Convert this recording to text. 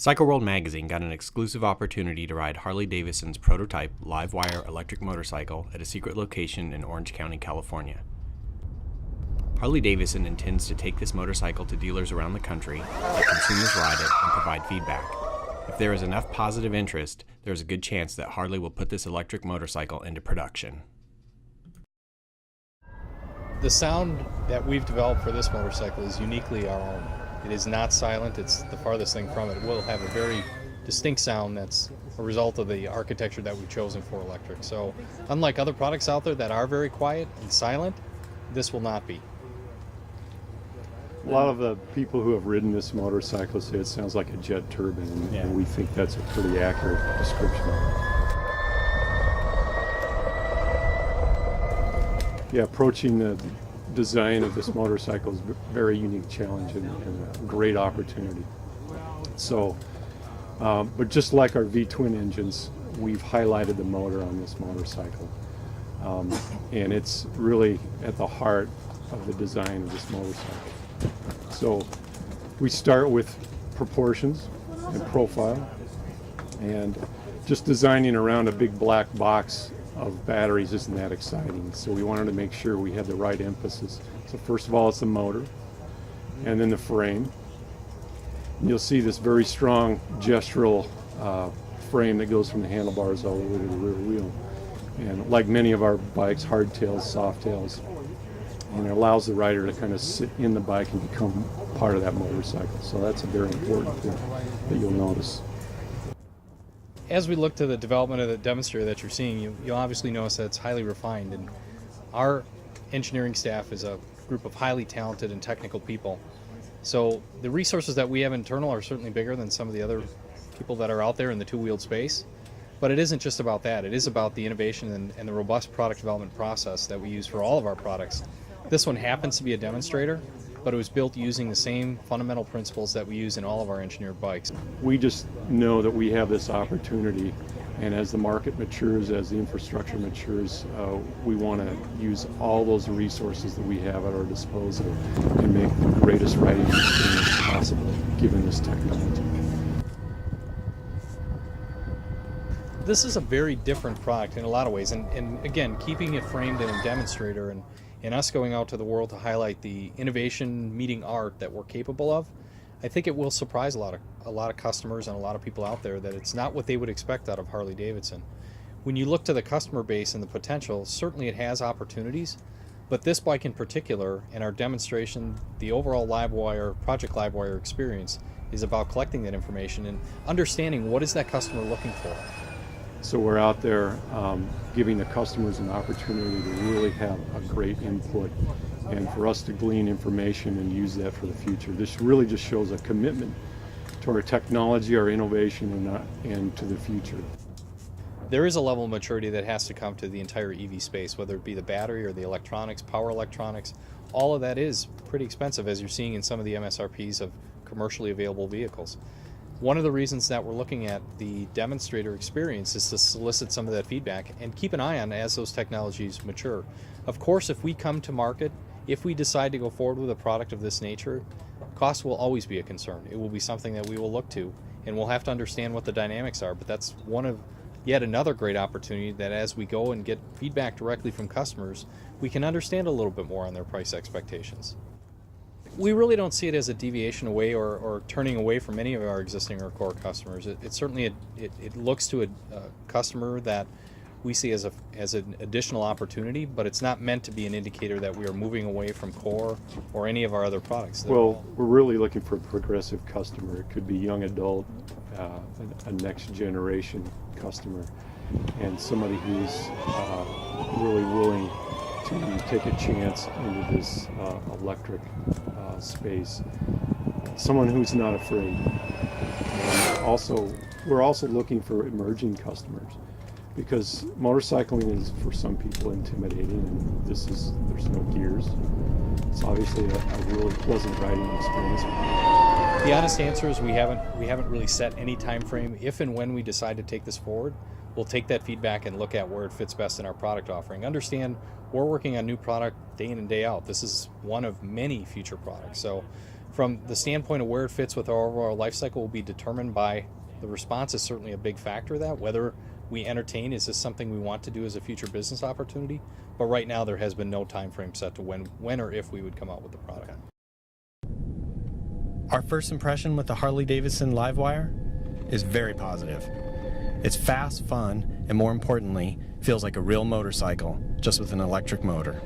Cycle World magazine got an exclusive opportunity to ride Harley Davidson's prototype LiveWire electric motorcycle at a secret location in Orange County, California. Harley Davidson intends to take this motorcycle to dealers around the country, let consumers ride it, and provide feedback. If there is enough positive interest, there is a good chance that Harley will put this electric motorcycle into production. The sound that we've developed for this motorcycle is uniquely our own. It is not silent, it's the farthest thing from it. It will have a very distinct sound that's a result of the architecture that we've chosen for electric. So unlike other products out there that are very quiet and silent, this will not be. A lot of the people who have ridden this motorcycle say it sounds like a jet turbine, and we think that's a pretty accurate description. Yeah, approaching the design of this motorcycle is a very unique challenge and a great opportunity. So, but just like our V-twin engines, we've highlighted the motor on this motorcycle. And it's really at the heart of the design of this motorcycle. So we start with proportions and profile, and just designing around a big black box of batteries isn't that exciting. So we wanted to make sure we had the right emphasis. So first of all, it's the motor, and then the frame. And you'll see this very strong gestural frame that goes from the handlebars all the way to the rear wheel. And like many of our bikes, hardtails, softtails, and it allows the rider to kind of sit in the bike and become part of that motorcycle. So that's a very important thing that you'll notice. As we look to the development of the demonstrator that you're seeing, you'll obviously notice that it's highly refined, and our engineering staff is a group of highly talented and technical people. So the resources that we have internal are certainly bigger than some of the other people that are out there in the two-wheeled space. But it isn't just about that. It is about the innovation and the robust product development process that we use for all of our products. This one happens to be a demonstrator, but it was built using the same fundamental principles that we use in all of our engineered bikes. We just know that we have this opportunity, and as the market matures, as the infrastructure matures, we want to use all those resources that we have at our disposal and make the greatest riding experience possible given this technology. This is a very different product in a lot of ways, and again, keeping it framed in a demonstrator and us going out to the world to highlight the innovation meeting art that we're capable of, I think it will surprise a lot of customers and a lot of people out there that it's not what they would expect out of Harley Davidson. When you look to the customer base and the potential, certainly it has opportunities, but this bike in particular and our demonstration, the overall LiveWire, Project LiveWire experience is about collecting that information and understanding what is that customer looking for. So we're out there giving the customers an opportunity to really have a great input and for us to glean information and use that for the future. This really just shows a commitment to our technology, our innovation, and to the future. There is a level of maturity that has to come to the entire EV space, whether it be the battery or the electronics, power electronics. All of that is pretty expensive, as you're seeing in some of the MSRPs of commercially available vehicles. One of the reasons that we're looking at the demonstrator experience is to solicit some of that feedback and keep an eye on as those technologies mature. Of course, if we come to market, if we decide to go forward with a product of this nature, cost will always be a concern. It will be something that we will look to, and we'll have to understand what the dynamics are. But that's one of yet another great opportunity that as we go and get feedback directly from customers, we can understand a little bit more on their price expectations. We really don't see it as a deviation away or turning away from any of our existing or core customers. It certainly it looks to a customer that we see as an additional opportunity, but it's not meant to be an indicator that we are moving away from core or any of our other products. Well, we're really looking for a progressive customer. It could be young adult, a next generation customer, and somebody who's really willing to take a chance into this electric space. Someone who's not afraid. And we're also looking for emerging customers, because motorcycling is for some people intimidating, and there's no gears. It's obviously a really pleasant riding experience. The honest answer is we haven't really set any time frame. If and when we decide to take this forward, we'll take that feedback and look at where it fits best in our product offering. Understand we're working on new product day in and day out. This is one of many future products. So From the standpoint of where it fits with our overall life cycle will be determined by the response is certainly a big factor of that. Whether we entertain, is this something we want to do as a future business opportunity? But right now there has been no time frame set to when or if we would come out with the product. Our first impression with the Harley Davidson LiveWire is very positive. It's fast, fun, and more importantly, feels like a real motorcycle, just with an electric motor.